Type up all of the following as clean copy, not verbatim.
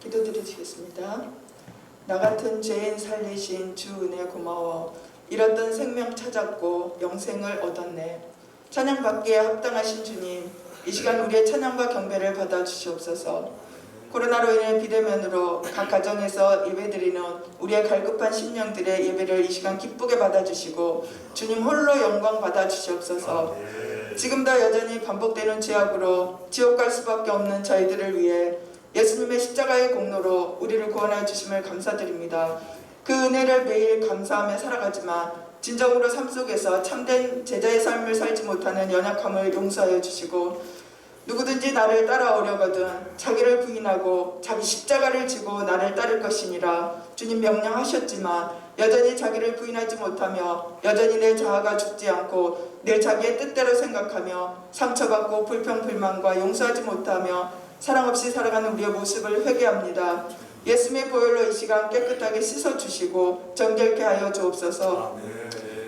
기도드리시겠습니다. 나 같은 죄인 살리신 주 은혜 고마워. 잃었던 생명 찾았고 영생을 얻었네. 찬양받기에 합당하신 주님, 이 시간 우리의 찬양과 경배를 받아주시옵소서. 코로나로 인해 비대면으로 각 가정에서 예배드리는 우리의 갈급한 심령들의 예배를 이 시간 기쁘게 받아주시고 주님 홀로 영광 받아주시옵소서. 지금도 여전히 반복되는 죄악으로 지옥 갈 수밖에 없는 저희들을 위해 예수님의 십자가의 공로로 우리를 구원하여 주심을 감사드립니다. 그 은혜를 매일 감사하며 살아가지만 진정으로 삶 속에서 참된 제자의 삶을 살지 못하는 연약함을 용서하여 주시고, 누구든지 나를 따라오려거든 자기를 부인하고 자기 십자가를 지고 나를 따를 것이니라 주님 명령하셨지만 여전히 자기를 부인하지 못하며 여전히 내 자아가 죽지 않고 내 자기의 뜻대로 생각하며 상처받고 불평불만과 용서하지 못하며 사랑 없이 살아가는 우리의 모습을 회개합니다. 예수님의 보혈로 이 시간 깨끗하게 씻어주시고 정결케 하여 주옵소서.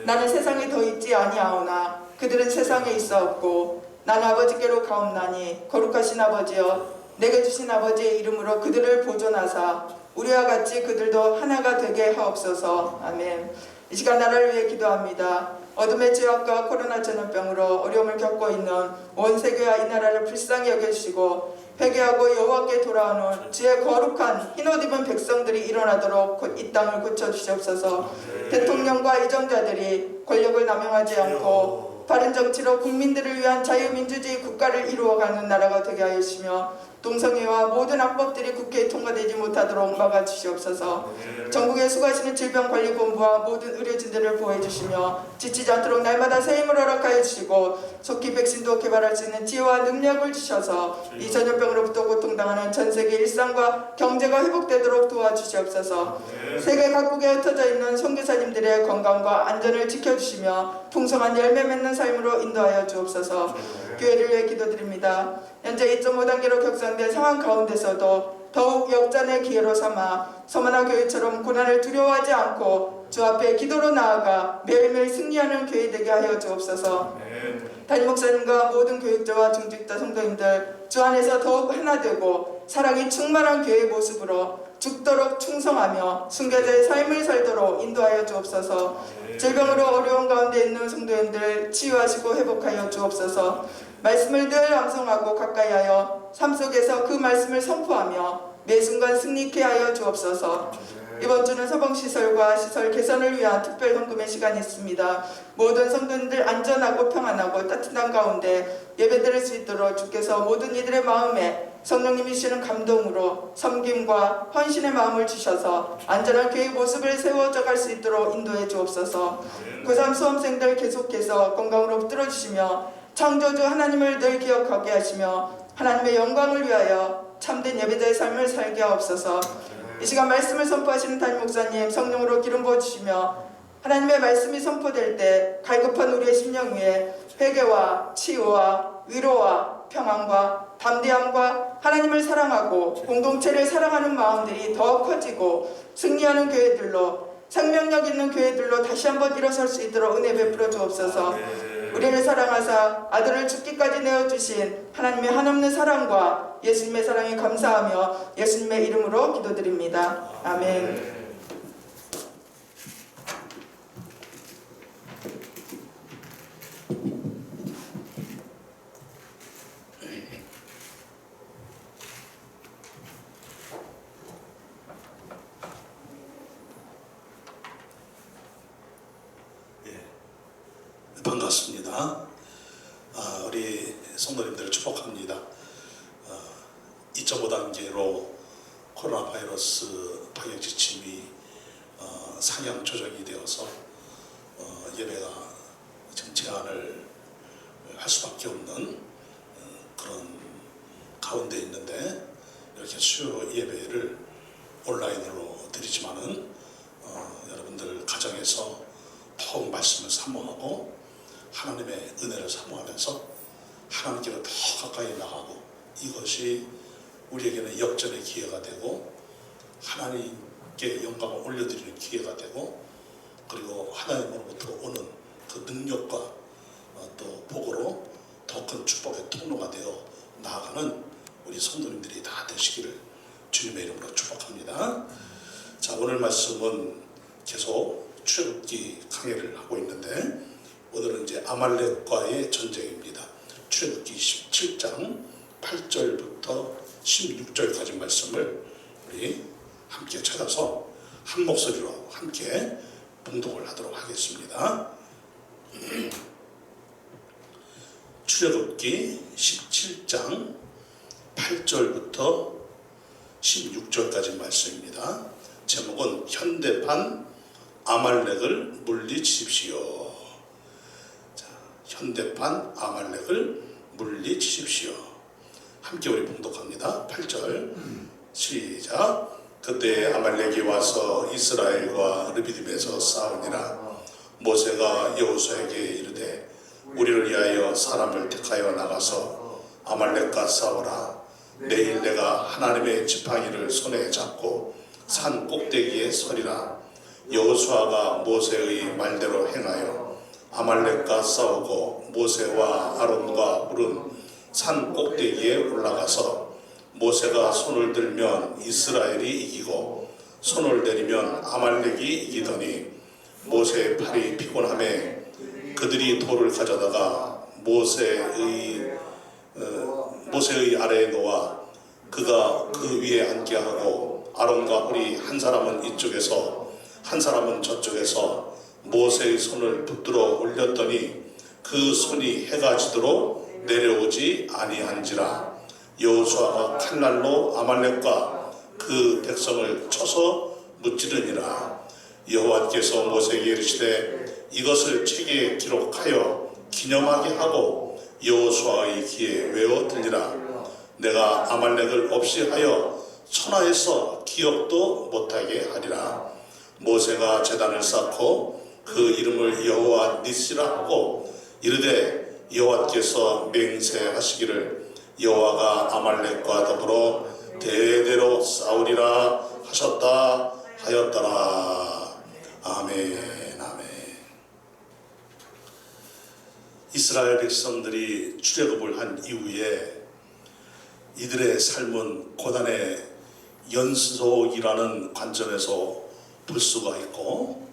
나는 세상에 더 있지 아니하오나 그들은 세상에 있사옵고 나는 아버지께로 가옵나니 거룩하신 아버지여, 내게 주신 아버지의 이름으로 그들을 보존하사 우리와 같이 그들도 하나가 되게 하옵소서. 아멘. 이 시간 나라를 위해 기도합니다. 어둠의 죄악과 코로나 전염병으로 어려움을 겪고 있는 온 세계와 이 나라를 불쌍히 여겨주시고 회개하고 여호와께 돌아오는 주의 거룩한 흰옷 입은 백성들이 일어나도록 이 땅을 고쳐주시옵소서. 대통령과 이정자들이 권력을 남용하지 않고 바른 정치로 국민들을 위한 자유민주주의 국가를 이루어가는 나라가 되게 하여 주시며 동성애와 모든 악법들이 국회에 통과되지 못하도록 막아주시옵소서. 전국에 수고하시는 질병관리본부와 모든 의료진들을 보호해 주시며 지치지 않도록 날마다 새 힘을 허락하여 주시고 속히 백신도 개발할 수 있는 지혜와 능력을 주셔서 이 전염병으로부터 고통당하는 전세계 일상과 경제가 회복되도록 도와주시옵소서. 세계 각국에 흩어져 있는 선교사님들의 건강과 안전을 지켜주시며 풍성한 열매 맺는 삶으로 인도하여 주옵소서. 교회를 위해 기도드립니다. 현재 2.5단계로 격상된 상황 가운데서도 더욱 역전의 기회로 삼아 서머나 교회처럼 고난을 두려워하지 않고 주 앞에 기도로 나아가 매일매일 승리하는 교회 되게 하여 주옵소서. 담임 목사님과 모든 교육자와 중직자 성도님들 주 안에서 더욱 하나 되고 사랑이 충만한 교회의 모습으로 죽도록 충성하며 순교자의 삶을 살도록 인도하여 주옵소서. 질병으로 어려운 가운데 있는 성도님들 치유하시고 회복하여 주옵소서. 말씀을 늘 암송하고 가까이하여 삶 속에서 그 말씀을 선포하며 매 순간 승리케 하여 주옵소서. 이번 주는 소방시설과 시설 개선을 위한 특별 헌금의 시간이 있습니다. 모든 성도님들 안전하고 평안하고 따뜻한 가운데 예배드릴 수 있도록 주께서 모든 이들의 마음에 성령님이 주시는 감동으로 섬김과 헌신의 마음을 주셔서 안전한 교회의 모습을 세워져 갈 수 있도록 인도해 주옵소서. 고3 수험생들 계속해서 건강으로 붙들어 주시며 창조주 하나님을 늘 기억하게 하시며 하나님의 영광을 위하여 참된 예배자의 삶을 살게 하옵소서. 이 시간 말씀을 선포하시는 담임 목사님 성령으로 기름 부어주시며 하나님의 말씀이 선포될 때 갈급한 우리의 심령 위에 회개와 치유와 위로와 평안과 담대함과 하나님을 사랑하고 공동체를 사랑하는 마음들이 더 커지고 승리하는 교회들로 생명력 있는 교회들로 다시 한번 일어설 수 있도록 은혜 베풀어 주옵소서. 우리를 사랑하사 아들을 죽기까지 내어주신 하나님의 한없는 사랑과 예수님의 사랑에 감사하며 예수님의 이름으로 기도드립니다. 아멘. 반갑습니다. 우리 성도님들을 축복합니다. 2.5단계로 코로나 바이러스 방역 지침이 상향 조정이 되어서 예배가 지금 제한을 할 수밖에 없는 그런 가운데 있는데, 이렇게 수요 예배를 온라인으로 드리지만은 여러분들 가정에서 더욱 말씀을 사모하고 하나님의 은혜를 사모하면서 하나님께로 더 가까이 나가고, 이것이 우리에게는 역전의 기회가 되고 하나님께 영광을 올려드리는 기회가 되고, 그리고 하나님으로부터 오는 그 능력과 또 복으로 더 큰 축복의 통로가 되어 나아가는 우리 성도님들이 다 되시기를 주님의 이름으로 합니다. 자, 오늘 말씀은 계속 출애굽기 강해를 하고 있는데 오늘은 이제 아말렉과의 전쟁입니다. 출애굽기 17장 8절부터 16절까지 말씀을 우리 함께 찾아서 한 목소리로 함께 봉독을 하도록 하겠습니다. 출애굽기 17장 8절부터 16절까지 말씀입니다. 제목은 현대판 아말렉을 물리치십시오. 자, 현대판 아말렉을 물리치십시오. 함께 우리 봉독합니다. 8절 시작. 그때 아말렉이 와서 이스라엘과 르비딤에서 싸우니라. 모세가 여호수아에게 이르되 우리를 위하여 사람을 택하여 나가서 아말렉과 싸우라. 내일 내가 하나님의 지팡이를 손에 잡고 산 꼭대기에 서리라. 여호수아가 모세의 말대로 행하여 아말렉과 싸우고 모세와 아론과 훌은 산 꼭대기에 올라가서 모세가 손을 들면 이스라엘이 이기고 손을 내리면 아말렉이 이기더니 모세의 팔이 피곤하매 그들이 돌을 가져다가 모세의 아래에 놓아 그가 그 위에 앉게 하고 아론과 훌이 한 사람은 이쪽에서 한 사람은 저쪽에서 모세의 손을 붙들어 올렸더니 그 손이 해가 지도록 내려오지 아니한지라. 여호수아가 칼날로 아말렉과 그 백성을 쳐서 무찌르니라. 여호와께서 모세에게 이르시되 이것을 책에 기록하여 기념하게 하고 여호수아의 귀에 외워 들리라. 내가 아말렉을 없이 하여 천하에서 기억도 못하게 하리라. 모세가 제단을 쌓고 그 이름을 여호와 니시라 하고 이르되 여호와께서 맹세하시기를 여호와가 아말렉과 더불어 대대로 싸우리라 하셨다 하였더라. 아멘. 아멘. 이스라엘 백성들이 출애굽을 한 이후에 이들의 삶은 고난의 연속이라는 관점에서 볼 수가 있고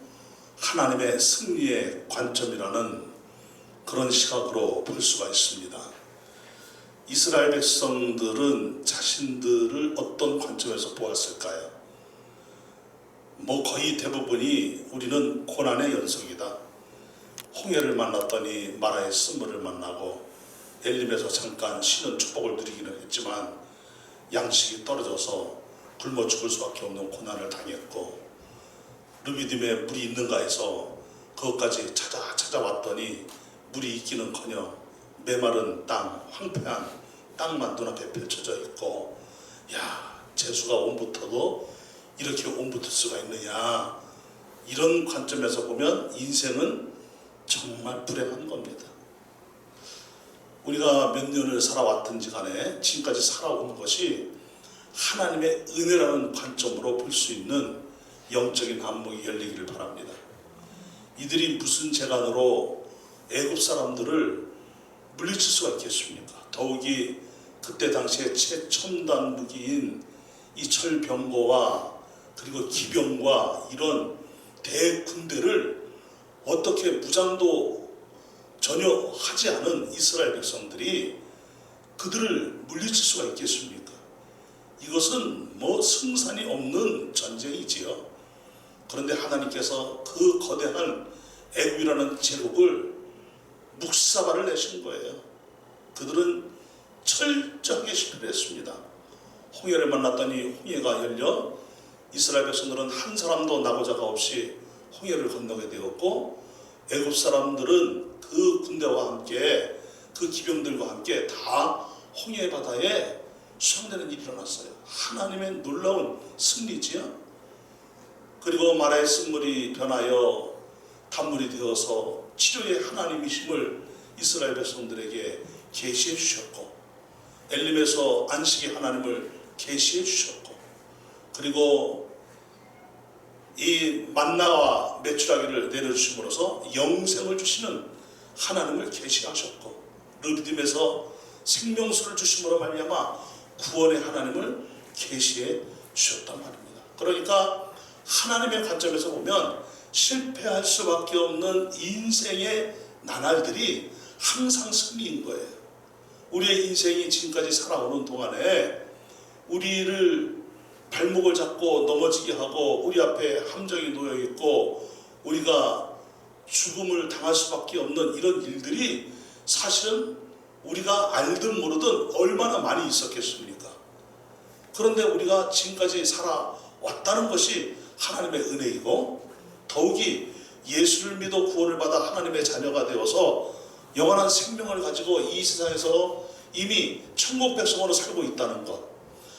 하나님의 승리의 관점이라는 그런 시각으로 볼 수가 있습니다. 이스라엘 백성들은 자신들을 어떤 관점에서 보았을까요? 거의 대부분이 우리는 고난의 연속이다. 홍해를 만났더니 마라의 쓴물을 만나고 엘림에서 잠깐 쉬는 축복을 누리기는 했지만 양식이 떨어져서 굶어 죽을 수밖에 없는 고난을 당했고 르비딤에 물이 있는가 해서 그것까지 찾아왔더니 물이 있기는커녕 메마른 땅, 황폐한 땅만 눈앞에 펼쳐져 있고 야, 재수가 온붙어도 이렇게 온붙을 수가 있느냐. 이런 관점에서 보면 인생은 정말 불행한 겁니다. 우리가 몇 년을 살아왔든지 간에 지금까지 살아온 것이 하나님의 은혜라는 관점으로 볼 수 있는 영적인 안목이 열리기를 바랍니다. 이들이 무슨 재간으로 애굽 사람들을 물리칠 수가 있겠습니까? 더욱이 그때 당시에 최첨단 무기인 이 철병거와 그리고 기병과 이런 대군대를 어떻게 무장도 전혀 하지 않은 이스라엘 백성들이 그들을 물리칠 수가 있겠습니까? 이것은 승산이 없는 전쟁이지요. 그런데 하나님께서 그 거대한 애굽이라는 제국을 묵사발을 내신 거예요. 그들은 철저하게 실패를 했습니다. 홍해를 만났더니 홍해가 열려 이스라엘 백성들은 한 사람도 나고자가 없이 홍해를 건너게 되었고 애굽 사람들은 그 군대와 함께 그 기병들과 함께 다 홍해 바다에 수장되는 일이 일어났어요. 하나님의 놀라운 승리지요. 그리고 마라의 쓴물이 변하여 단물이 되어서 치료의 하나님이심을 이스라엘 백성들에게 계시해 주셨고 엘림에서 안식의 하나님을 계시해 주셨고 그리고 이 만나와 메추라기를 내려주심으로써 영생을 주시는 하나님을 계시하셨고 르비딤에서 생명수를 주심으로 말미암아 구원의 하나님을 계시해 주셨단 말입니다. 그러니까 하나님의 관점에서 보면 실패할 수밖에 없는 인생의 나날들이 항상 승리인 거예요. 우리의 인생이 지금까지 살아오는 동안에 우리를 발목을 잡고 넘어지게 하고 우리 앞에 함정이 놓여 있고 우리가 죽음을 당할 수밖에 없는 이런 일들이 사실은 우리가 알든 모르든 얼마나 많이 있었겠습니까? 그런데 우리가 지금까지 살아왔다는 것이 하나님의 은혜이고 더욱이 예수를 믿어 구원을 받아 하나님의 자녀가 되어서 영원한 생명을 가지고 이 세상에서 이미 천국 백성으로 살고 있다는 것,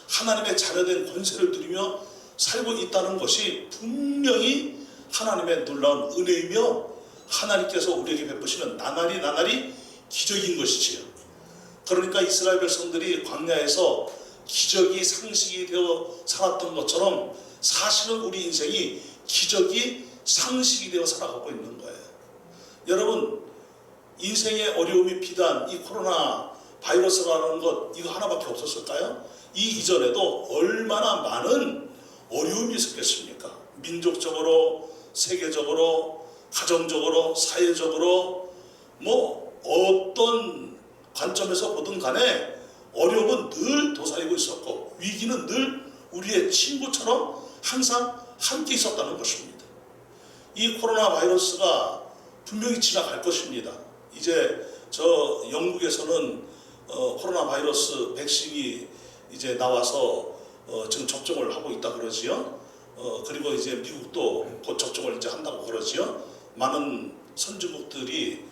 하나님의 자녀된 권세를 누리며 살고 있다는 것이 분명히 하나님의 놀라운 은혜이며 하나님께서 우리에게 베푸시는 나날이 기적인 것이지요. 그러니까 이스라엘 백성들이 광야에서 기적이 상식이 되어 살았던 것처럼 사실은 우리 인생이 기적이 상식이 되어 살아가고 있는 거예요. 여러분, 인생의 어려움이 비단 이 코로나 바이러스라는 것 이거 하나밖에 없었을까요? 이 이전에도 얼마나 많은 어려움이 있었겠습니까? 민족적으로, 세계적으로, 가정적으로, 사회적으로 뭐 어떤 관점에서 보든 간에 어려움은 늘 도사리고 있었고 위기는 늘 우리의 친구처럼 항상 함께 있었다는 것입니다. 이 코로나 바이러스가 분명히 지나갈 것입니다. 이제 저 영국에서는 코로나 바이러스 백신이 이제 나와서 지금 접종을 하고 있다 그러지요. 그리고 이제 미국도 곧 접종을 이제 한다고 그러지요. 많은 선진국들이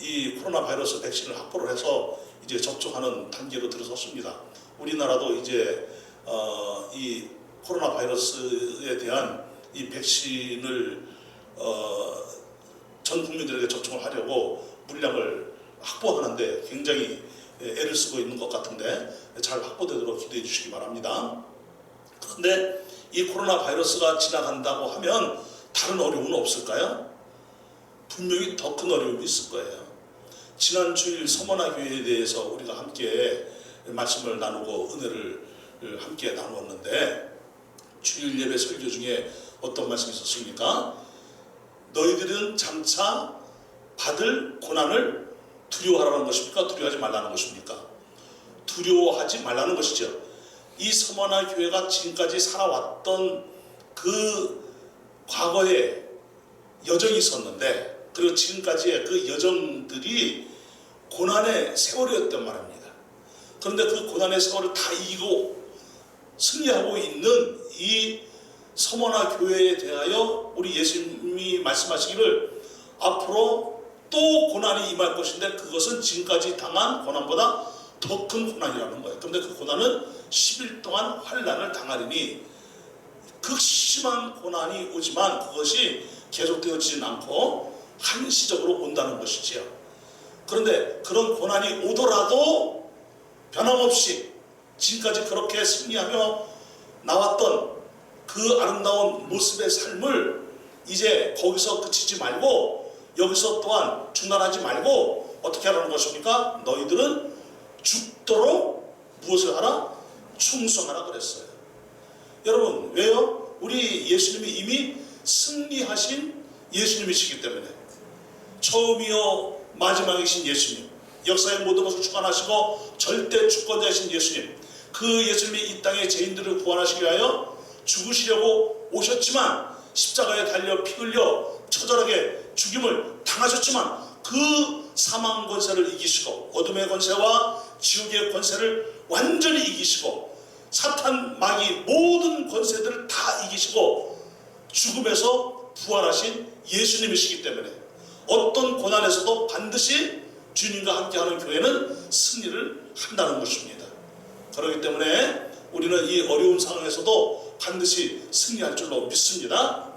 이 코로나 바이러스 백신을 확보를 해서 이제 접종하는 단계로 들어섰습니다. 우리나라도 이제 이 코로나 바이러스에 대한 이 백신을 전 국민들에게 접종을 하려고 물량을 확보하는데 굉장히 애를 쓰고 있는 것 같은데 잘 확보되도록 기도해 주시기 바랍니다. 그런데 이 코로나 바이러스가 지나간다고 하면 다른 어려움은 없을까요? 분명히 더 큰 어려움이 있을 거예요. 지난 주일 서머나 교회에 대해서 우리가 함께 말씀을 나누고 은혜를 함께 나누었는데 주일 예배 설교 중에 어떤 말씀이 있었습니까? 너희들은 장차 받을 고난을 두려워하라는 것입니까? 두려워하지 말라는 것입니까? 두려워하지 말라는 것이죠. 이 서머나 교회가 지금까지 살아왔던 그 과거에 여정이 있었는데 그리고 지금까지의 그 여정들이 고난의 세월이었단 말입니다. 그런데 그 고난의 세월을 다 이기고 승리하고 있는 이 서머나 교회에 대하여 우리 예수님이 말씀하시기를 앞으로 또 고난이 임할 것인데 그것은 지금까지 당한 고난보다 더 큰 고난이라는 거예요. 그런데 그 고난은 10일 동안 환난을 당하리니 극심한 고난이 오지만 그것이 계속되어지진 않고 한시적으로 온다는 것이지요. 그런데 그런 고난이 오더라도 변함없이 지금까지 그렇게 승리하며 나왔던 그 아름다운 모습의 삶을 이제 거기서 그치지 말고 여기서 또한 중단하지 말고 어떻게 하라는 것입니까? 너희들은 죽도록 무엇을 하라? 충성하라 그랬어요. 여러분 왜요? 우리 예수님이 이미 승리하신 예수님이시기 때문에 처음이요 마지막이신 예수님, 역사의 모든 것을 주관하시고 절대 주권자이신 예수님, 그 예수님이 이 땅의 죄인들을 구원하시기 위하여 죽으시려고 오셨지만 십자가에 달려 피 흘려 처절하게 죽임을 당하셨지만 그 사망 권세를 이기시고 어둠의 권세와 지옥의 권세를 완전히 이기시고 사탄 마귀 모든 권세들을 다 이기시고 죽음에서 부활하신 예수님이시기 때문에 어떤 고난에서도 반드시 주님과 함께하는 교회는 승리를 한다는 것입니다. 그렇기 때문에 우리는 이 어려운 상황에서도 반드시 승리할 줄로 믿습니다.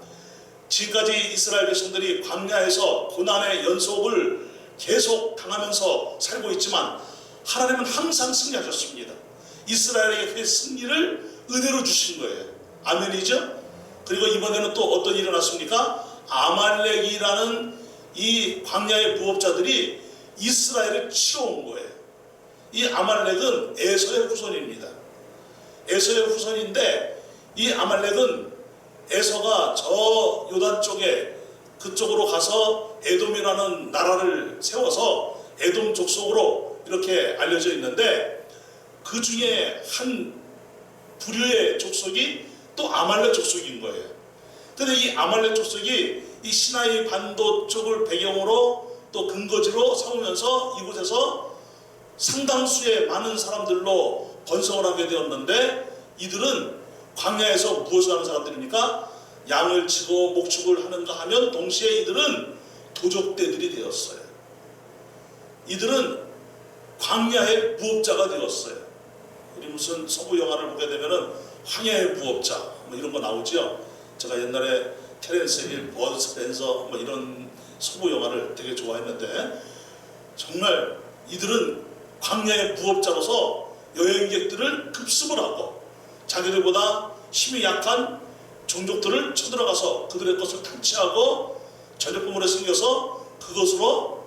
지금까지 이스라엘 백성들이 광야에서 고난의 연속을 계속 당하면서 살고 있지만 하나님은 항상 승리하셨습니다. 이스라엘에게 그 승리를 은혜로 주신 거예요. 아멘이죠? 그리고 이번에는 또 어떤 일이 일어났습니까? 아말렉이라는 이 광야의 무법자들이 이스라엘을 치러온 거예요. 이 아말렉은 에서의 후손입니다. 에서의 후손인데 이 아말렉은 에서가 저 요단 쪽에 그쪽으로 가서 에돔이라는 나라를 세워서 에돔 족속으로 이렇게 알려져 있는데 그 중에 한 부류의 족속이 또 아말렉 족속인 거예요. 근데 이 아말렉 족속이 이 시나이 반도 쪽을 배경으로 또 근거지로 삼으면서 이곳에서 상당수의 많은 사람들로 번성을 하게 되었는데 이들은 광야에서 무엇을 하는 사람들입니까? 양을 치고 목축을 하는가 하면 동시에 이들은 도적대들이 되었어요. 이들은 광야의 무업자가 되었어요. 우리 무슨 서부 영화를 보게 되면은 황야의 무업자 뭐 이런 거 나오죠. 제가 옛날에 테렌스 힐, 버드 스펜서 뭐 이런 서부 영화를 되게 좋아했는데 정말 이들은 광야의 무업자로서 여행객들을 급습을 하고 자기들보다 힘이 약한 종족들을 쳐들어가서 그들의 것을 탈취하고 전역부문에 숨겨서 그것으로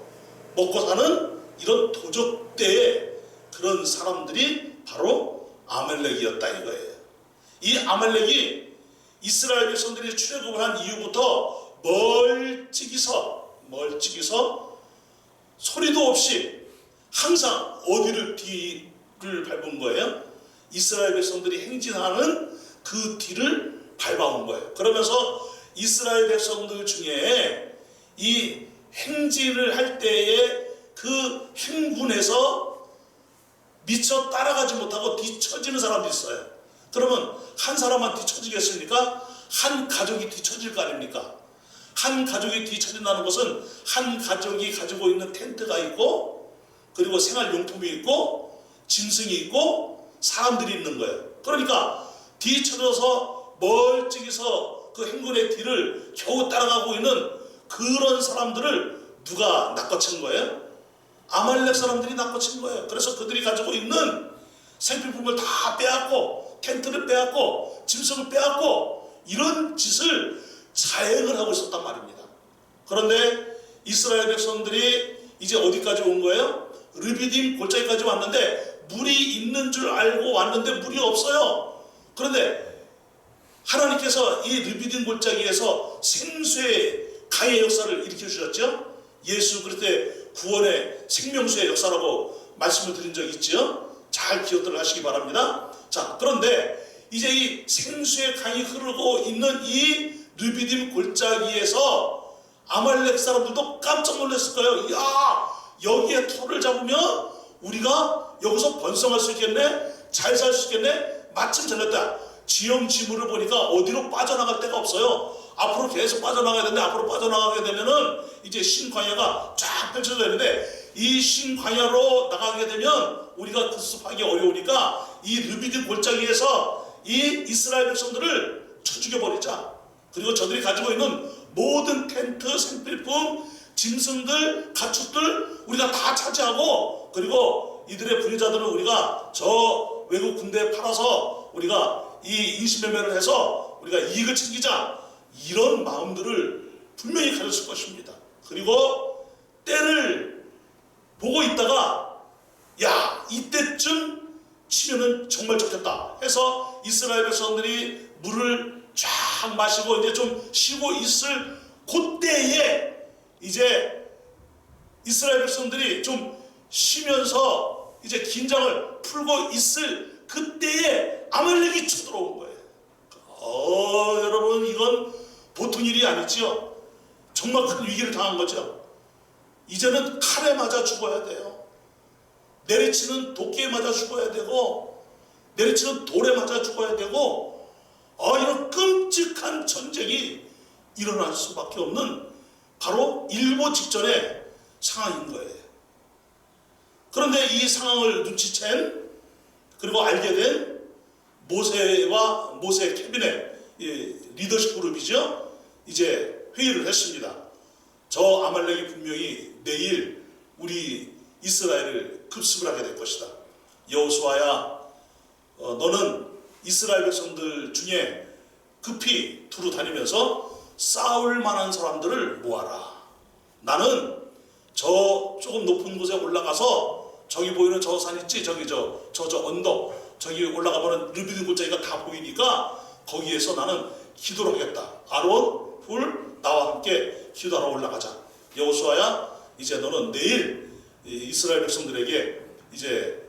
먹고 사는 이런 도적대의 그런 사람들이 바로 아말렉이었다 이거예요. 이 아말렉이 이스라엘 백성들이 출애굽을 한 이후부터 멀찍이서 소리도 없이 항상 어디를 뒤를 밟은 거예요? 이스라엘 백성들이 행진하는 그 뒤를 밟아온 거예요. 그러면서 이스라엘 백성들 중에 이 행진을 할 때에 그 행군에서 미처 따라가지 못하고 뒤처지는 사람도 있어요. 그러면 한 사람만 뒤처지겠습니까? 한 가족이 뒤처질 거 아닙니까? 한 가족이 뒤처진다는 것은 한 가족이 가지고 있는 텐트가 있고 그리고 생활용품이 있고 짐승이 있고 사람들이 있는 거예요. 그러니까 뒤처져서 멀찍이서 그 행군의 뒤를 겨우 따라가고 있는 그런 사람들을 누가 낚아챈 거예요? 아말렉 사람들이 낚아챈 거예요. 그래서 그들이 가지고 있는 생필품을 다 빼앗고 텐트를 빼앗고 짐승을 빼앗고 이런 짓을 자행을 하고 있었단 말입니다. 그런데 이스라엘 백성들이 이제 어디까지 온 거예요? 르비딤 골짜기까지 왔는데 물이 있는 줄 알고 왔는데 물이 없어요. 그런데 하나님께서 이 르비딤 골짜기에서 생수의 강의 역사를 일으켜 주셨죠. 예수 그리스도의 구원의 생명수의 역사라고 말씀을 드린 적이 있죠. 잘 기억들 하시기 바랍니다. 자, 그런데 이제 이 생수의 강이 흐르고 있는 이 르비딤 골짜기에서 아말렉 사람들도 깜짝 놀랐을 거예요. 야, 여기에 터를 잡으면 우리가 여기서 번성할 수 있겠네, 잘 살 수 있겠네. 마침 잘났다. 지형지물을 보니까 어디로 빠져나갈 데가 없어요. 앞으로 계속 빠져나가야 되는데 앞으로 빠져나가게 되면은 이제 신광야가 쫙 펼쳐져 있는데 이 신광야로 나가게 되면 우리가 급습하기 어려우니까 이 르비딤 골짜기에서 이 이스라엘 백성들을 쳐 죽여버리자. 그리고 저들이 가지고 있는 모든 텐트, 생필품, 짐승들, 가축들 우리가 다 차지하고 그리고 이들의 불의자들은 우리가 저 외국 군대에 팔아서 우리가 이 인신매매를 해서 우리가 이익을 챙기자. 이런 마음들을 분명히 가졌을 것입니다. 그리고 때를 보고 있다가 야, 이때쯤 치면은 정말 좋겠다 해서 이스라엘 백성들이 물을 쫙 마시고 이제 좀 쉬고 있을 그때에 이제 이스라엘 백성들이 좀 쉬면서 이제 긴장을 풀고 있을 그때에 아말렉이 쳐들어온 거예요. 여러분 이건 보통 일이 아니지요. 정말 큰 위기를 당한 거죠. 이제는 칼에 맞아 죽어야 돼요. 내리치는 도끼에 맞아 죽어야 되고 내리치는 돌에 맞아 죽어야 되고 이런 끔찍한 전쟁이 일어날 수밖에 없는 바로 일보 직전의 상황인 거예요. 그런데 이 상황을 눈치챈 그리고 알게 된 모세와 모세 캐비넷 리더십 그룹이죠. 이제 회의를 했습니다. 저 아말렉이 분명히 내일 우리 이스라엘을 급습을 하게 될 것이다. 여호수아야, 너는 이스라엘 백성들 중에 급히 두루 다니면서 싸울 만한 사람들을 모아라. 나는 저 조금 높은 곳에 올라가서 저기 보이는 저 산 있지? 저기 저 언덕 저기 올라가보면 르비딘 골짜기가 다 보이니까 거기에서 나는 기도를 하겠다. 아론, 훌, 나와 함께 기도하러 올라가자. 여호수아야, 이제 너는 내일 이스라엘 백성들에게 이제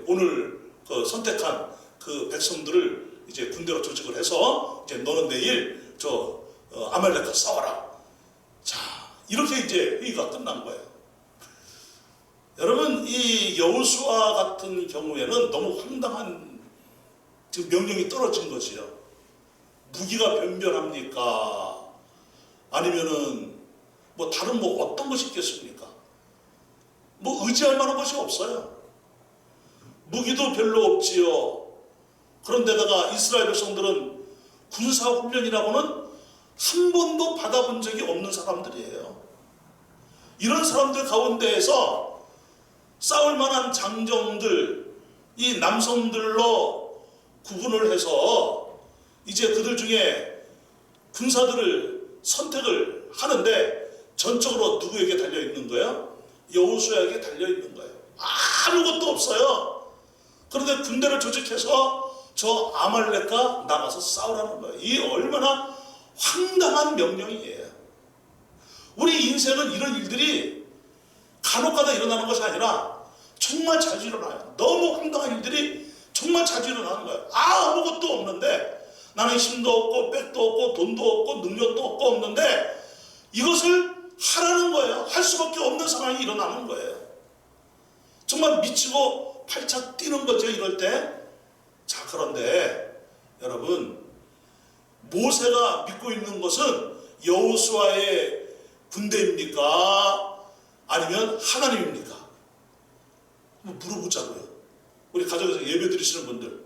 오늘 그 선택한 그 백성들을 이제 군대로 조직을 해서 이제 너는 내일 아말렉과 싸워라. 자, 이렇게 이제 회의가 끝난 거예요. 여러분, 이 여호수아 같은 경우에는 너무 황당한 지금 명령이 떨어진 거지요. 무기가 변변합니까? 아니면은 뭐 다른 뭐 어떤 것이 있겠습니까? 뭐 의지할 만한 것이 없어요. 무기도 별로 없지요. 그런데다가 이스라엘 백성들은 군사훈련이라고는 한 번도 받아본 적이 없는 사람들이에요. 이런 사람들 가운데에서 싸울 만한 장정들, 이 남성들로 구분을 해서 이제 그들 중에 군사들을 선택을 하는데 전적으로 누구에게 달려있는 거예요? 여호수아에게 달려있는 거예요. 아무것도 없어요. 그런데 군대를 조직해서 저 아말렉과 나가서 싸우라는 거예요. 이 얼마나 황당한 명령이에요. 우리 인생은 이런 일들이 간혹가다 일어나는 것이 아니라 정말 자주 일어나요. 너무 황당한 일들이 정말 자주 일어나는 거예요. 아무것도 없는데, 나는 힘도 없고 백도 없고 돈도 없고 능력도 없는데 이것을 하라는 거예요. 할 수밖에 없는 상황이 일어나는 거예요. 정말 미치고 팔짝 뛰는 거죠, 이럴 때. 자, 그런데 여러분, 모세가 믿고 있는 것은 여호수아의 군대입니까? 아니면 하나님입니까? 한번 물어보자고요. 우리 가정에서 예배 드리시는 분들,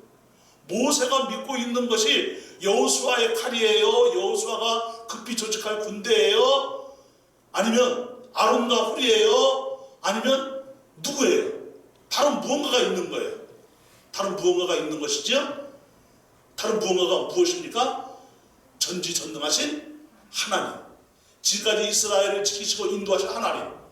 모세가 믿고 있는 것이 여호수아의 칼이에요? 여호수아가 급히 조직할 군대예요? 아니면 아론과 훌이에요? 아니면 누구예요? 다른 무언가가 있는 거예요. 다른 무언가가 있는 것이죠? 다른 무언가가 무엇입니까? 전지전능하신 하나님, 지금까지 이스라엘을 지키시고 인도하신 하나님,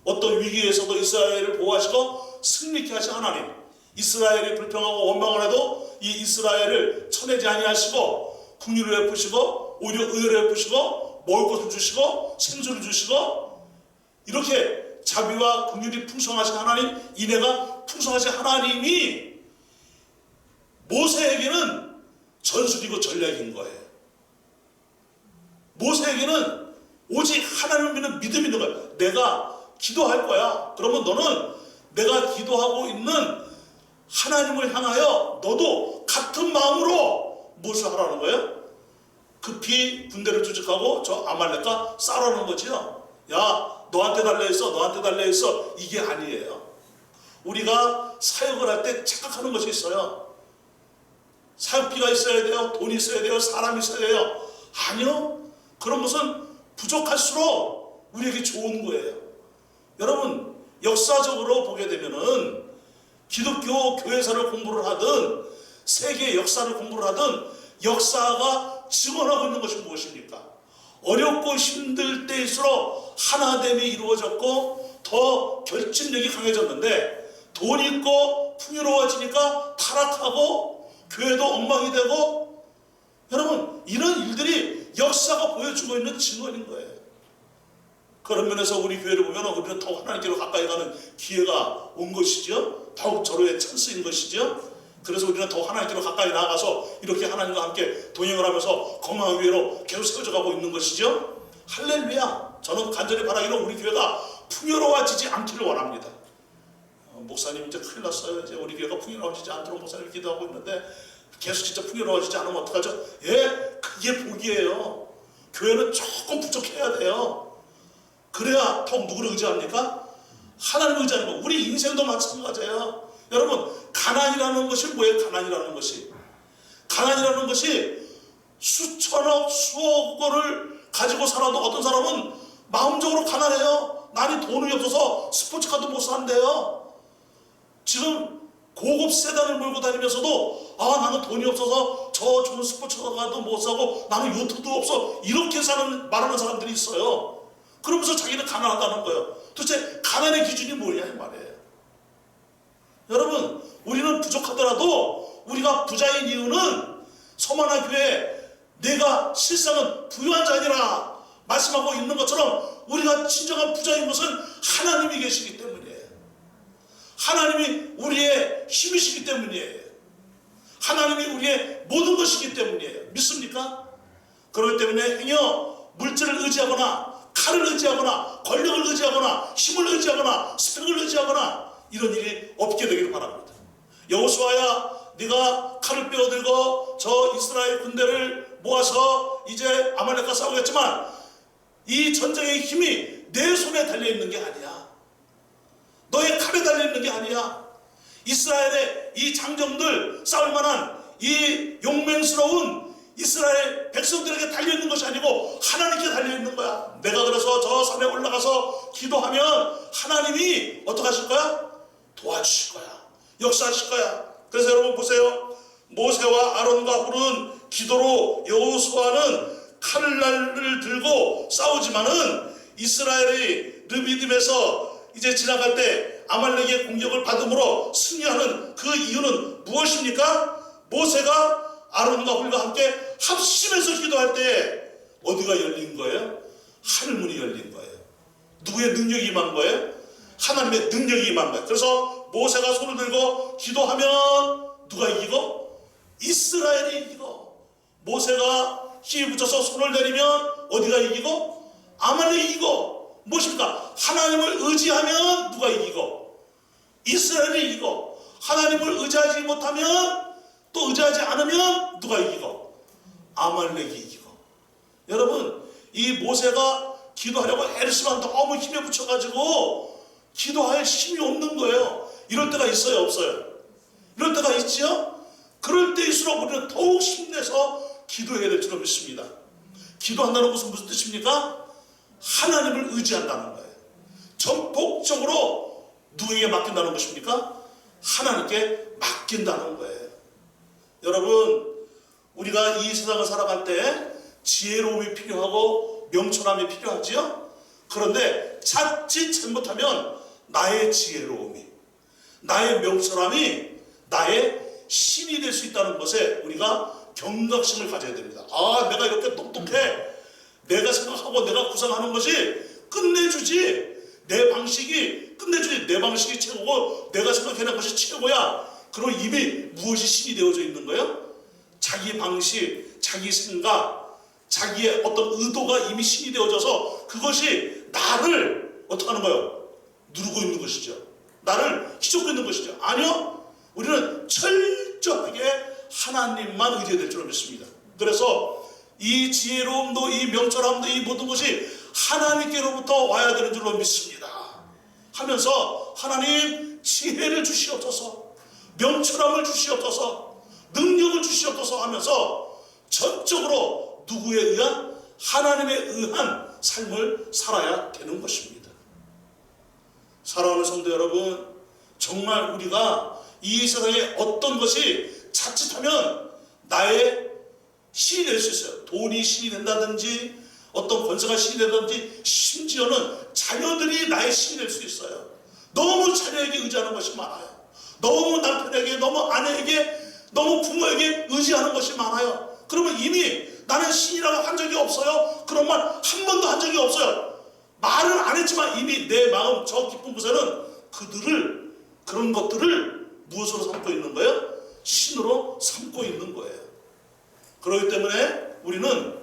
어떤 위기에서도 이스라엘을 보호하시고 승리케 하신 하나님, 이스라엘이 불평하고 원망을 해도 이 이스라엘을 쳐내지 아니하시고 긍휼을 베푸시고 오히려 의를 베푸시고 먹을 것을 주시고 생수를 주시고 이렇게 자비와 긍휼이 풍성하신 하나님, 인애가 풍성하신 하나님이 모세에게는 전술이고 전략인 거예요. 모세에게는 오직 하나님을 믿는 믿음이 있는 거예요. 내가 기도할 거야. 그러면 너는 내가 기도하고 있는 하나님을 향하여 너도 같은 마음으로 무엇을 하라는 거예요? 급히 군대를 조직하고 저 아말렉과 싸우라는 거지요. 야, 너한테 달려있어, 너한테 달려있어. 이게 아니에요. 우리가 사역을 할 때 착각하는 것이 있어요. 사역비가 있어야 돼요. 돈이 있어야 돼요. 사람이 있어야 돼요. 아니요. 그런 것은 부족할수록 우리에게 좋은 거예요. 여러분, 역사적으로 보게 되면은 기독교 교회사를 공부를 하든 세계 역사를 공부를 하든 역사가 증언하고 있는 것이 무엇입니까? 어렵고 힘들 때일수록 하나됨이 이루어졌고 더 결집력이 강해졌는데 돈 있고 풍요로워지니까 타락하고 교회도 엉망이 되고, 여러분, 이런 일들이 역사가 보여주고 있는 증언인 거예요. 그런 면에서 우리 교회를 보면 우리는 더욱 하나님께로 가까이 가는 기회가 온 것이죠. 더욱 절호의 찬스인 것이죠. 그래서 우리는 더욱 하나님께로 가까이 나아가서 이렇게 하나님과 함께 동행을 하면서 건강한 교회로 계속 세워져 가고 있는 것이죠. 할렐루야. 저는 간절히 바라기로 우리 교회가 풍요로워지지 않기를 원합니다. 목사님 이제 큰일 났어요. 이제 우리 교회가 풍요로워지지 않도록 목사님 기도하고 있는데 계속 진짜 풍요로워지지 않으면 어떡하죠? 예, 그게 복이에요. 교회는 조금 부족해야 돼요. 그래야 더욱 누구를 의지합니까? 하나님을 의지하는 거. 우리 인생도 마찬가지예요. 여러분, 가난이라는 것이 뭐예요? 가난이라는 것이. 가난이라는 것이 수천억, 수억을 가지고 살아도 어떤 사람은 마음적으로 가난해요. 나는 돈이 없어서 스포츠카도 못 산대요. 지금 고급 세단을 몰고 다니면서도 나는 돈이 없어서 저 좋은 스포츠카도 못 사고 나는 요트도 없어. 이렇게 말하는 사람들이 있어요. 그러면서 자기는 가난하다는 거예요. 도대체 가난의 기준이 뭐냐 이 말이에요. 여러분, 우리는 부족하더라도 우리가 부자인 이유는 서만한 교회 내가 실상은 부유한 자니라 말씀하고 있는 것처럼 우리가 진정한 부자인 것은 하나님이 계시기 때문이에요. 하나님이 우리의 힘이시기 때문이에요. 하나님이 우리의 모든 것이기 때문이에요. 믿습니까? 그렇기 때문에 행여 물질을 의지하거나 칼을 의지하거나 권력을 의지하거나 힘을 의지하거나 스펙을 의지하거나 이런 일이 없게 되기를 바랍니다. 여호수아야, 네가 칼을 빼어들고 저 이스라엘 군대를 모아서 이제 아말렉과 싸우겠지만 이 전쟁의 힘이 내 손에 달려있는 게 아니야. 너의 칼에 달려있는 게 아니야. 이스라엘의 이 장정들 싸울 만한 이 용맹스러운 이스라엘 백성들에게 달려있는 것이 아니고 하나님께 달려있는 거야. 내가 그래서 저 산에 올라가서 기도하면 하나님이 어떻게 하실 거야? 도와주실 거야. 역사하실 거야. 그래서 여러분 보세요. 모세와 아론과 훌은 기도로 여호수아는 칼날을 들고 싸우지만은 이스라엘이 르비딤에서 이제 지나갈 때 아말렉의 공격을 받음으로 승리하는 그 이유는 무엇입니까? 모세가 아론과 훌과 함께 합심해서 기도할 때 어디가 열린 거예요? 하늘문이 열린 거예요. 누구의 능력이 임한 거예요? 하나님의 능력이 임한 거예요. 그래서 모세가 손을 들고 기도하면 누가 이기고? 이스라엘이 이기고. 모세가 힘이 붙여서 손을 내리면 어디가 이기고? 아말렉이 이기고. 무엇입니까? 하나님을 의지하면 누가 이기고? 이스라엘이 이기고. 하나님을 의지하지 못하면 또 의지하지 않으면 누가 이기고? 아말렉이 이기고. 여러분, 이 모세가 기도하려고 애를 쓰면 너무 힘에 붙여가지고 기도할 힘이 없는 거예요. 이럴 때가 있어요, 없어요? 이럴 때가 있지요? 그럴 때일수록 우리는 더욱 힘내서 기도해야 될 줄로 믿습니다. 기도한다는 것은 무슨 뜻입니까? 하나님을 의지한다는 거예요. 전폭적으로 누구에게 맡긴다는 것입니까? 하나님께 맡긴다는 거예요. 여러분, 우리가 이 세상을 살아갈 때 지혜로움이 필요하고 명철함이 필요하지요? 그런데 자칫 잘못하면 나의 지혜로움이, 나의 명철함이 나의 신이 될 수 있다는 것에 우리가 경각심을 가져야 됩니다. 아, 내가 이렇게 똑똑해. 내가 생각하고 내가 구상하는 것이 끝내주지. 내 방식이 끝내주지. 내 방식이 최고고 내가 생각해낸 것이 최고야. 그럼 이미 무엇이 신이 되어져 있는 거예요? 자기 방식, 자기 생각, 자기의 어떤 의도가 이미 신이 되어져서 그것이 나를 어떻게 하는 거예요? 누르고 있는 것이죠. 나를 휘젓고 있는 것이죠. 아니요. 우리는 철저하게 하나님만 의지해야 될 줄 믿습니다. 그래서 이 지혜로움도 이 명철함도 이 모든 것이 하나님께로부터 와야 되는 줄로 믿습니다. 하면서 하나님 지혜를 주시옵소서, 명철함을 주시옵소서, 능력을 주시옵소서 하면서 전적으로 누구에 의한? 하나님에 의한 삶을 살아야 되는 것입니다. 사랑하는 성도 여러분, 정말 우리가 이 세상에 어떤 것이 자칫하면 나의 신이 될 수 있어요. 돈이 신이 된다든지 어떤 권세가 신이 되든지 심지어는 자녀들이 나의 신이 될 수 있어요. 너무 자녀에게 의지하는 것이 많아요. 너무 남편에게, 너무 아내에게, 너무 부모에게 의지하는 것이 많아요. 그러면 이미 나는 신이라고 한 적이 없어요. 그런 말 한 번도 한 적이 없어요. 말은 안 했지만 이미 내 마음 저 깊은 곳에는 그런 것들을 무엇으로 삼고 있는 거예요? 신으로 삼고 있는 거예요. 그렇기 때문에 우리는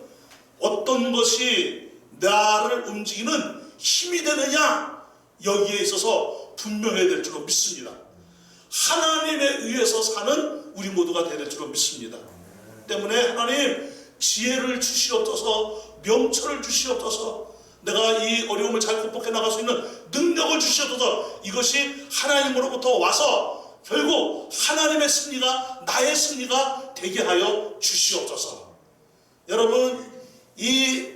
어떤 것이 나를 움직이는 힘이 되느냐, 여기에 있어서 분명해야 될 줄로 믿습니다. 하나님에 의해서 사는 우리 모두가 되야 될 줄로 믿습니다. 때문에 하나님 지혜를 주시옵소서, 명철을 주시옵소서, 내가 이 어려움을 잘 극복해 나갈 수 있는 능력을 주시옵소서. 이것이 하나님으로부터 와서 결국 하나님의 승리가 나의 승리가 되게 하여 주시옵소서. 여러분, 이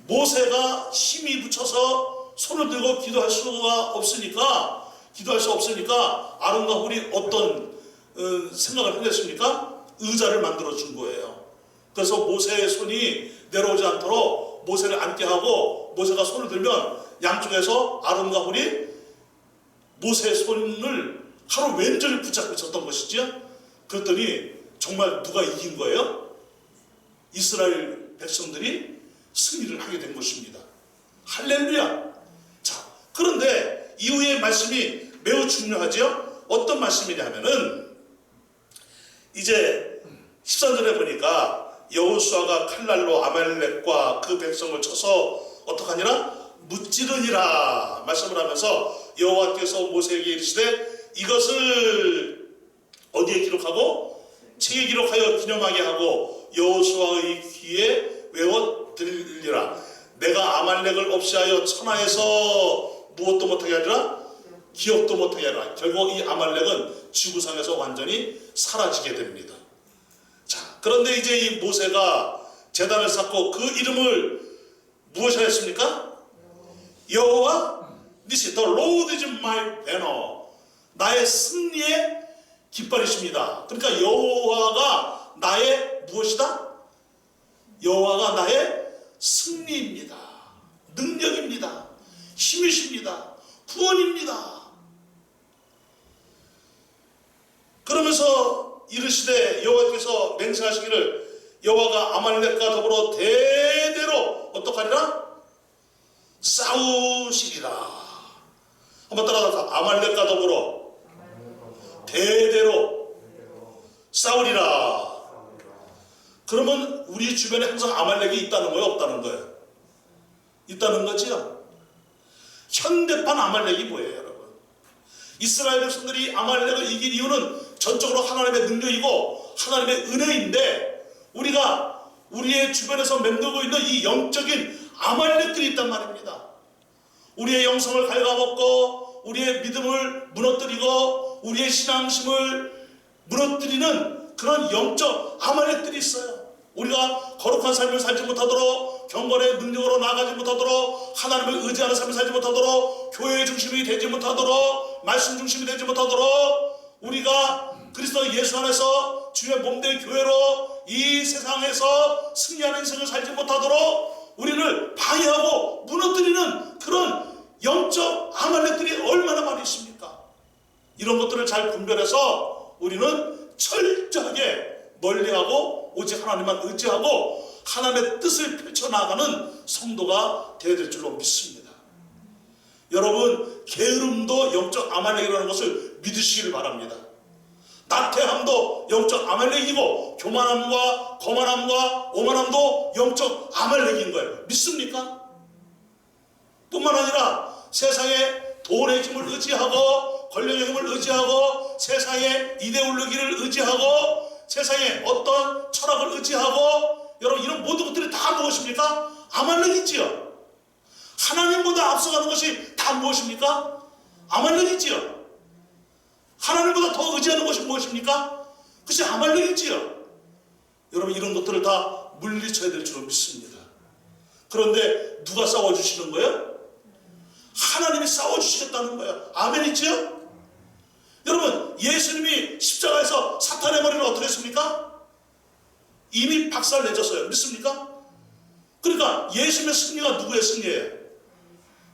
모세가 힘이 붙여서 손을 들고 기도할 수 없으니까 아론과 훌이 어떤 생각을 해냈습니까? 의자를 만들어 준 거예요. 그래서 모세의 손이 내려오지 않도록 모세를 앉게 하고 모세가 손을 들면 양쪽에서 아론과 훌이 모세의 손을 하루 왼절을 붙잡고 있었던 것이죠. 그랬더니 정말 누가 이긴 거예요? 이스라엘 백성들이 승리를 하게 된 것입니다. 할렐루야. 자, 그런데 이후의 말씀이 매우 중요하죠. 어떤 말씀이냐면은 이제 13절에 보니까 여호수아가 칼날로 아말렉과 그 백성을 쳐서 어떡하니라? 무찌르니라 말씀을 하면서 여호와께서 모세에게 이르시되 이것을 어디에 기록하고 책에 기록하여 기념하게 하고 여호수아의 귀에 외워 들리라. 내가 아말렉을 없이하여 천하에서 무엇도 못하게 하리라. 기억도 못하게 하리라. 결국 이 아말렉은 지구상에서 완전히 사라지게 됩니다. 자, 그런데 이제 이 모세가 제단을 쌓고 그 이름을 무엇이라 했습니까? 여호와 니시 The Lord is my banner. 나의 승리의 깃발이십니다. 그러니까 여호와가 나의 무엇이다? 여호와가 나의 승리입니다. 능력입니다. 힘이십니다. 구원입니다. 그러면서 이르시되 여호와께서 맹세하시기를 여호와가 아말렉과 더불어 대대로 어떡하리라? 싸우시리라. 한번 따라가서 아말렉과 더불어 대대로 싸우리라. 그러면 우리 주변에 항상 아말렉이 있다는 거예요? 없다는 거예요? 있다는 거지요? 현대판 아말렉이 뭐예요, 여러분? 이스라엘 백성들이 아말렉을 이긴 이유는 전적으로 하나님의 능력이고 하나님의 은혜인데 우리가 우리의 주변에서 맴돌고 있는 이 영적인 아말렉들이 있단 말입니다. 우리의 영성을 갉아먹고 우리의 믿음을 무너뜨리고 우리의 신앙심을 무너뜨리는 그런 영적 아말렉들이 있어요. 우리가 거룩한 삶을 살지 못하도록 경건의 능력으로 나아가지 못하도록 하나님을 의지하는 삶을 살지 못하도록 교회의 중심이 되지 못하도록 말씀 중심이 되지 못하도록 우리가 그리스도 예수 안에서 주의 몸된 교회로 이 세상에서 승리하는 인생을 살지 못하도록 우리를 방해하고 무너뜨리는 그런 영적 아말렉들이 얼마나 많이 있습니까? 이런 것들을 잘 분별해서 우리는 철저하게 멀리하고 오직 하나님만 의지하고 하나님의 뜻을 펼쳐나가는 성도가 되어야 될 줄로 믿습니다. 여러분, 게으름도 영적 아말렉이라는 것을 믿으시길 바랍니다. 나태함도 영적 아말렉이고 교만함과 거만함과 오만함도 영적 아말렉인 거예요. 믿습니까? 뿐만 아니라 세상의 돈의 힘을 의지하고 권력의 힘을 의지하고 세상의 이데올로기를 의지하고 세상의 어떤 철학을 의지하고 여러분 이런 모든 것들이 다 무엇입니까? 아말렉이지요. 하나님보다 앞서가는 것이 다 무엇입니까? 아말렉이지요. 하나님보다 더 의지하는 것이 무엇입니까? 그것이 아말렉이지요. 여러분 이런 것들을 다 물리쳐야 될 줄로 믿습니다. 그런데 누가 싸워주시는 거예요? 하나님이 싸워주시겠다는 거예요. 아멘이지요? 여러분 예수님이 십자가에서 사탄의 머리를 어떻게 했습니까? 이미 박살 내줬어요. 믿습니까? 그러니까 예수님의 승리가 누구의 승리예요?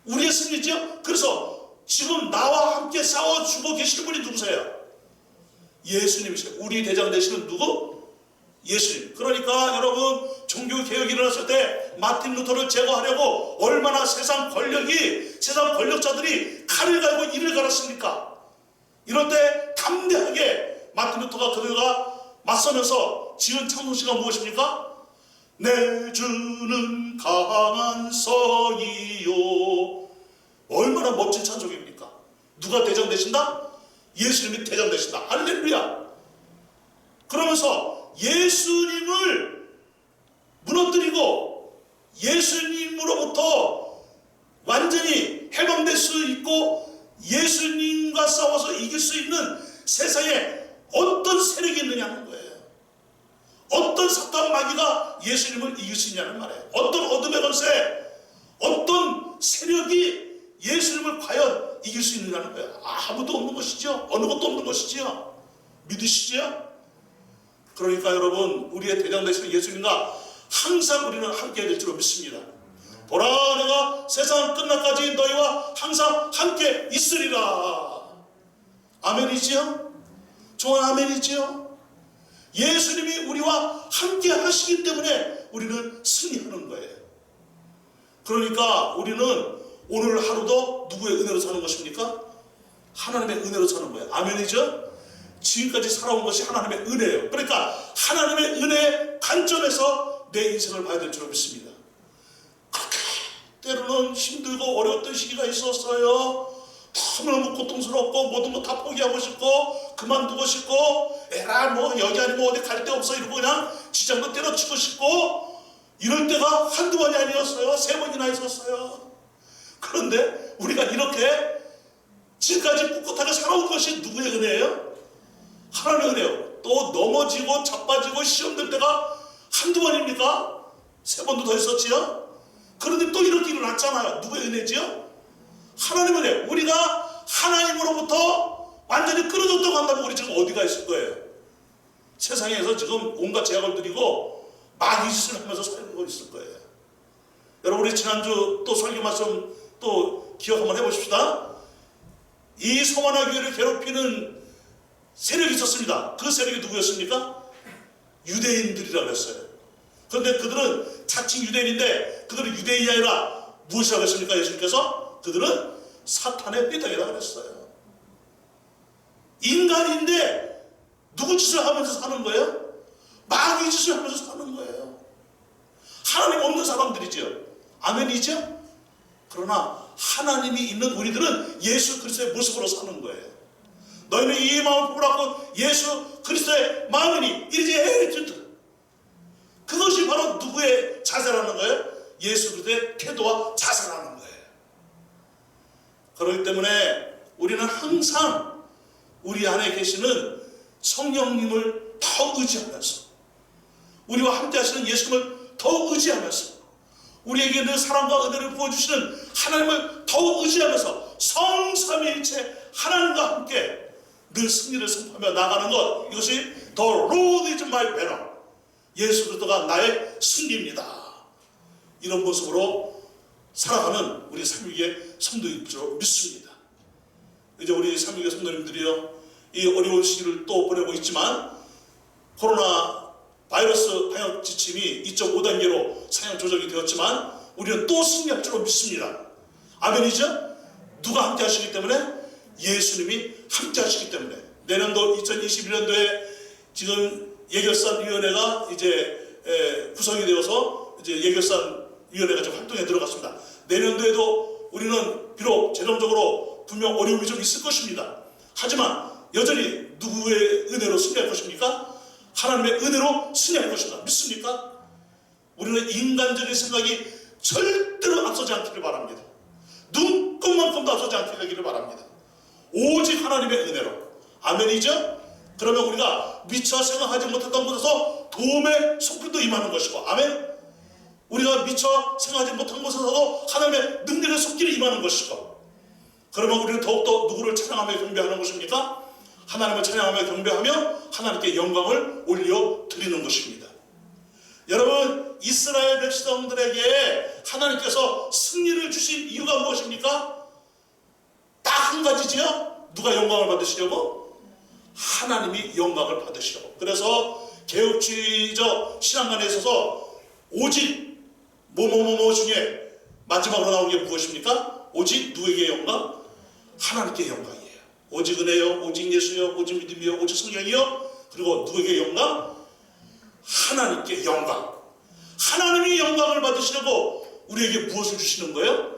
우리의 승리죠? 그래서 지금 나와 함께 싸워주고 계시는 분이 누구세요? 예수님이세요. 우리 대장 되시는 누구? 예수님. 그러니까 여러분 종교개혁이 일어났을 때 마틴 루터를 제거하려고 얼마나 세상 권력자들이 칼을 갈고 이를 갈았습니까? 이럴 때 담대하게 마틴 루터가 그들과 맞서면서 지은 찬송시가 무엇입니까? 내 주는 강한 성이요. 얼마나 멋진 찬송입니까? 누가 대장 되신다? 예수님이 대장 되신다. 할렐루야. 그러면서 예수님을 무너뜨리고 예수님으로부터 완전히 해방될 수 있고 예수님과 싸워서 이길 수 있는 세상에 어떤 세력이 있느냐는 거예요. 어떤 사탄 마귀가 예수님을 이길 수 있냐는 말이에요. 어떤 어둠의 권세, 어떤 세력이 예수님을 과연 이길 수 있느냐는 거예요. 아무도 없는 것이죠. 어느 것도 없는 것이죠. 믿으시죠? 그러니까 여러분 우리의 대장 되시는 예수님과 항상 우리는 함께 될 줄로 믿습니다. 보라 내가 세상 끝날까지 너희와 항상 함께 있으리라. 아멘이지요? 좋은 아멘이지요? 예수님이 우리와 함께 하시기 때문에 우리는 승리하는 거예요. 그러니까 우리는 오늘 하루도 누구의 은혜로 사는 것입니까? 하나님의 은혜로 사는 거예요. 아멘이죠? 지금까지 살아온 것이 하나님의 은혜예요. 그러니까 하나님의 은혜의 관점에서 내 인생을 봐야 될 줄 믿습니다. 그렇게 때로는 힘들고 어려웠던 시기가 있었어요. 너무너무 고통스럽고 모든 거 다 포기하고 싶고 그만두고 싶고 에라 뭐 여기 아니면 어디 갈 데 없어 이러고 그냥 지장도 때려치고 싶고 이럴 때가 한두 번이 아니었어요. 3번이나 있었어요. 그런데 우리가 이렇게 지금까지 꿋꿋하게 살아온 것이 누구의 은혜예요? 하나님의 은혜예요. 또 넘어지고 자빠지고 시험 될 때가 한두 번입니까? 3번도 더 있었지요? 그런데 또 이렇게 일어났잖아요. 누구의 은혜지요? 하나님의 은혜. 우리가 하나님으로부터 완전히 끊어졌다고 한다면 우리 지금 어디가 있을 거예요? 세상에서 지금 온갖 제약을 드리고 마귀짓을 하면서 살고 있을 거예요. 여러분 우리 지난주 또 설교 말씀 또 기억 한번 해보십시다. 이 소만화 교회를 괴롭히는 세력이 있었습니다. 그 세력이 누구였습니까? 유대인들이라고 했어요. 그런데 그들은 자칭 유대인인데 그들은 유대인이 아니라 무엇이라고 했습니까? 예수님께서 그들은 사탄의 회당이라고 했어요. 인간인데 누구 짓을 하면서 사는 거예요? 마귀 짓을 하면서 사는 거예요. 하나님 없는 사람들이죠. 아멘이죠? 그러나 하나님이 있는 우리들은 예수 그리스도의 모습으로 사는 거예요. 너희는 이 마음을 품으라고 예수 그리스도의 마음이니 이제 그것이 바로 누구의 자세라는 거예요? 예수 그리스도의 태도와 자세라는 거예요. 그렇기 때문에 우리는 항상 우리 안에 계시는 성령님을 더 의지하면서 우리와 함께 하시는 예수님을 더 의지하면서 우리에게 늘 사랑과 은혜를 부어주시는 하나님을 더 의지하면서 성삼위일체 하나님과 함께 늘 승리를 선포하며 나가는 것, 이것이 The Lord is my banner. 예수 그리스도가 나의 승리입니다. 이런 모습으로 살아가는 우리 삼위기의 성도인 줄 믿습니다. 이제 우리 삼위기의 성도님들이요, 이 어려운 시기를 또 보내고 있지만 코로나 바이러스 방역 지침이 2.5단계로 상향 조정이 되었지만 우리는 또 승리할 줄 믿습니다. 아멘이죠? 누가 함께 하시기 때문에? 예수님이 함께 하시기 때문에. 내년도 2021년도에 지금 예결산위원회가 이제 구성이 되어서 이제 예결산위원회가 지금 활동에 들어갔습니다. 내년도에도 우리는 비록 재정적으로 분명 어려움이 좀 있을 것입니다. 하지만 여전히 누구의 은혜로 승리할 것입니까? 하나님의 은혜로 승리할 것입니다. 믿습니까? 우리는 인간적인 생각이 절대로 앞서지 않기를 바랍니다. 눈꼽만큼도 앞서지 않게 되기를 바랍니다. 오직 하나님의 은혜로. 아멘이죠? 그러면 우리가 미처 생각하지 못했던 곳에서 도움의 손길도 임하는 것이고, 아멘? 우리가 미처 생각하지 못한 곳에서도 하나님의 능력의 손길이 임하는 것이고, 그러면 우리는 더욱더 누구를 찬양하며 경배하는 것입니까? 하나님을 찬양하며 경배하며 하나님께 영광을 올려드리는 것입니다. 여러분, 이스라엘 백성들에게 하나님께서 승리를 주신 이유가 무엇입니까? 딱 한 가지지요. 누가 영광을 받으시려고? 하나님이 영광을 받으시려고. 그래서 개혁주의적 신앙관에 있어서 오직 뭐뭐뭐뭐 중에 마지막으로 나오는 게 무엇입니까? 오직 누구에게 영광? 하나님께 영광이에요. 오직 은혜요, 오직 예수요, 오직 믿음이요, 오직 성령이요. 그리고 누구에게 영광? 하나님께 영광. 하나님이 영광을 받으시려고 우리에게 무엇을 주시는 거예요?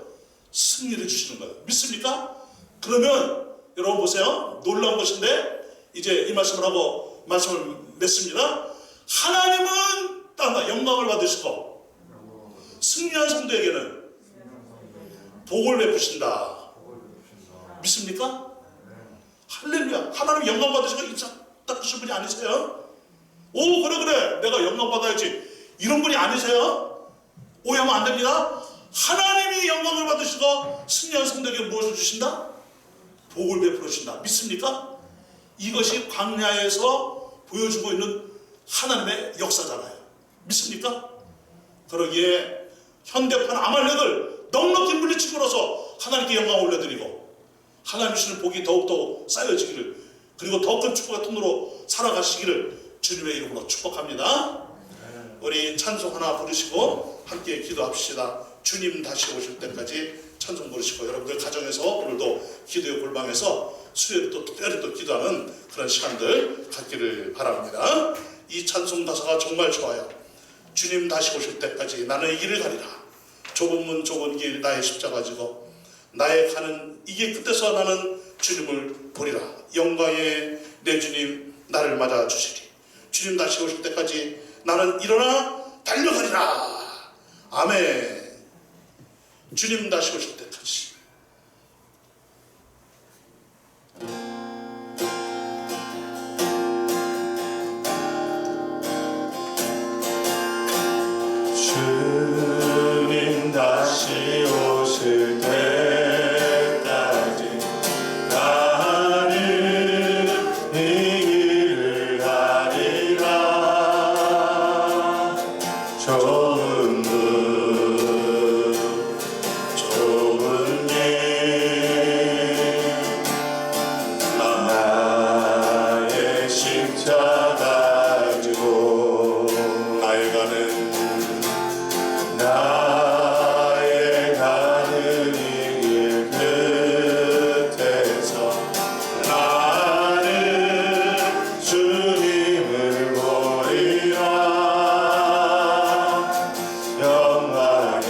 승리를 주시는 거예요. 믿습니까? 그러면 여러분 보세요. 놀라운 것인데 이제 이 말씀을 하고 말씀을 맺습니다. 하나님은 땅과 영광을 받으시고 승리한 성도에게는 복을 베푸신다. 믿습니까? 할렐루야. 하나님 영광 받으시고 인상 닦으신 분이 아니세요? 오 그래 내가 영광 받아야지 이런 분이 아니세요? 오해하면 안 됩니다. 하나님이 영광을 받으시고 승리한 성도에게 무엇을 주신다? 복을 베풀어 주신다. 믿습니까? 이것이 광야에서 보여주고 있는 하나님의 역사잖아요. 믿습니까? 그러기에 현대판 아말렉을 넉넉히 물리치고로서 하나님께 영광을 올려드리고 하나님 주시는 복이 더욱더 쌓여지기를, 그리고 더 큰 축복의 통로로 살아가시기를 주님의 이름으로 축복합니다. 우리 찬송 하나 부르시고 함께 기도합시다. 주님 다시 오실 때까지 찬송 부르시고, 여러분들 가정에서 오늘도 기도의 골방에서 수요일 또 특별히 또 기도하는 그런 시간들 갖기를 바랍니다. 이 찬송 가사가 정말 좋아요. 주님 다시 오실 때까지 나는 이 길을 가리라. 좁은 문 좁은 길 나의 십자가 지고 나의 가는 이 길 끝에서 나는 주님을 보리라. 영광의 내 주님 나를 맞아 주시리. 주님 다시 오실 때까지 나는 일어나 달려가리라. 아멘. 주님 다시 오실 때까지. 주님 다시 오실 때까지 나는 이 길을 가리라. 좁은 문 좁은 길 나의 십자가 지고 나의 가는 이 길 끝에서 나는 주님을 보리라. 영광의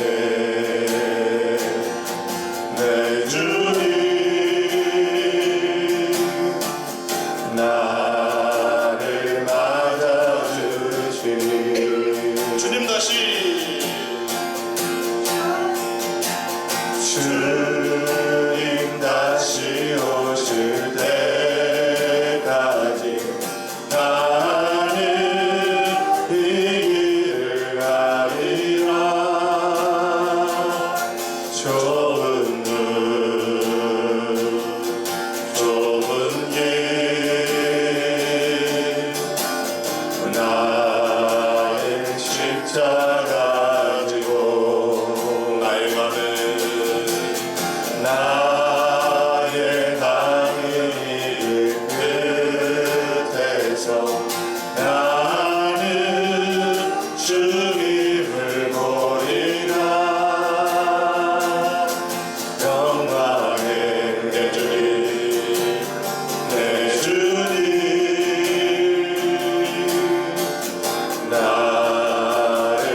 내 주님 나를 맞아주시니. 주님 다시 주님 다시 오실 때까지 나는 이 길을 가리라. 좁은 문 좁은 길 나의 십자가 지고 나의 가는 이 끝에서 나는 주님을 보리라. 영광의 내 주님 내 주님 나를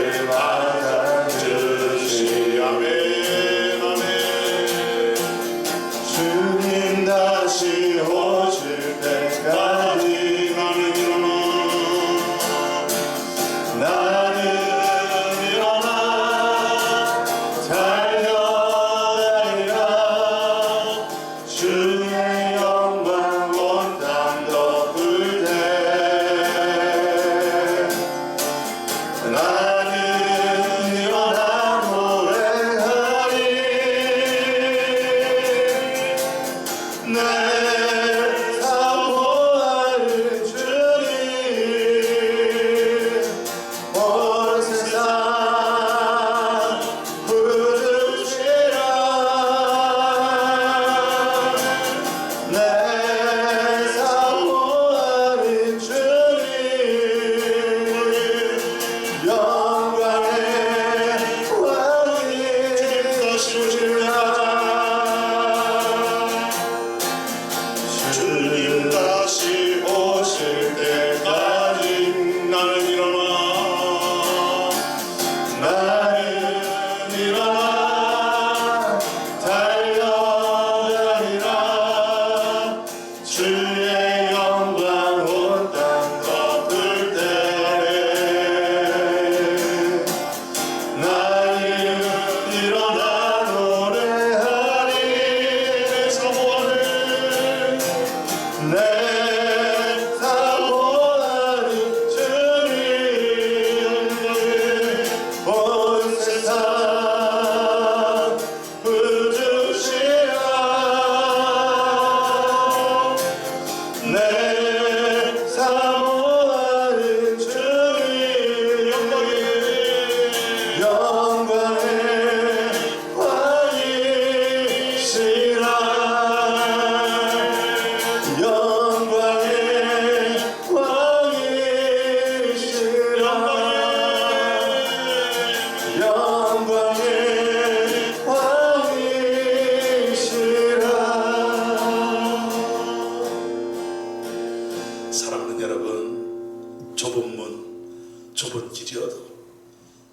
좁은 길이어도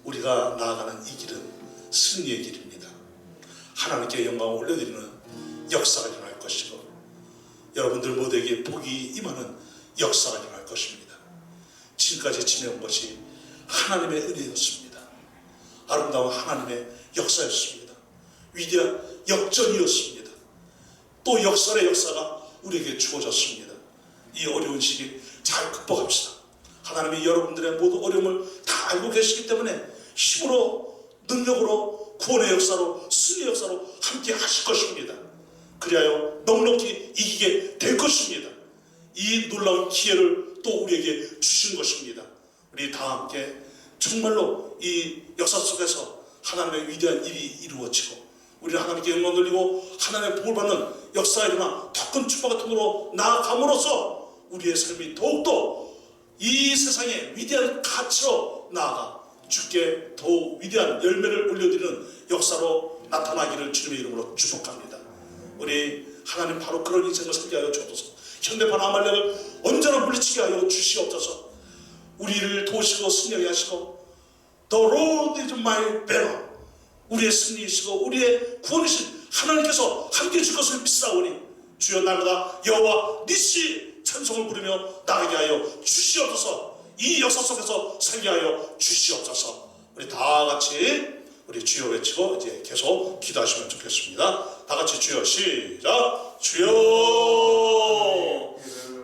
우리가 나아가는 이 길은 승리의 길입니다. 하나님께 영광을 올려드리는 역사가 일어날 것이고 여러분들 모두에게 복이 임하는 역사가 일어날 것입니다. 지금까지 지내온 것이 하나님의 은혜였습니다. 아름다운 하나님의 역사였습니다. 위대한 역전이었습니다. 또 역설의 역사가 우리에게 주어졌습니다. 이 어려운 시기 잘 극복합시다. 하나님이 여러분들의 모든 어려움을 다 알고 계시기 때문에 힘으로 능력으로 구원의 역사로 승리의 역사로 함께 하실 것입니다. 그리하여 넉넉히 이기게 될 것입니다. 이 놀라운 기회를 또 우리에게 주신 것입니다. 우리 다 함께 정말로 이 역사 속에서 하나님의 위대한 일이 이루어지고 우리는 하나님께 영광 돌리고 하나님의 복을 받는 역사가 일어나 더 큰 축복의 통로로 나아감으로써 우리의 삶이 더욱더 이 세상의 위대한 가치로 나아가 주께 더욱 위대한 열매를 올려드리는 역사로 나타나기를 주님의 이름으로 축복합니다. 우리 하나님 바로 그런 인생을 살게 하여 주옵소서. 현대판 아말렉을 언제나 물리치게 하여 주시옵소서. 우리를 도우시고 승리하게 하시고 The road is my banner. 우리의 승리이시고 우리의 구원이신 하나님께서 함께 줄 것을 믿사오니 주여 날마다 여호와 니시 찬송을 부르며 나가게 하여 주시옵소서. 이 역사 속에서 살게 하여 주시옵소서. 우리 다 같이 우리 주여 외치고 이제 계속 기도하시면 좋겠습니다. 다 같이 주여 시작. 주여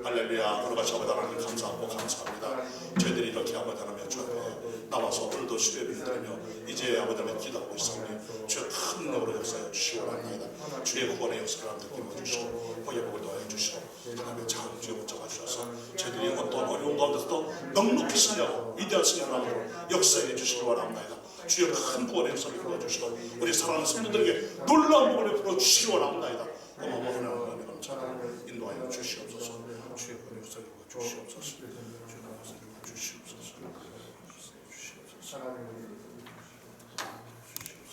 할렐루야. 그러같이 아버지 하나님 감사하고 감사합니다. 저희들이 이렇게 아버지 하나님 주 앞에 나와서 오늘도 주의 예배를 드리며 이제 아버지 하나님 기도하고 있사오니 주여 큰 능력으로 역사해 주시고 합니다. 주의 구원의 역사를 느끼며 주시고 복의 복을 더하여 주시고 하나님의 작은 주여 붙잡아 주셔서 저희들이 어떤 어려운 가운데서도 넉넉히 승리하고 위대한 승리를 하므로 역사해 주시기 바랍니다. 주여 큰 구원의 역사를 이루어주시고 우리 사랑하는 성도들에게 놀라운 복을 베풀어 주시기 바랍니다. 어마어마한 하나님의 감사를 인도하여 주시옵소서. 주의 구원의 역사를 이루어 주시옵소서. 주의 구원의 역사를 이루어 주시옵소서.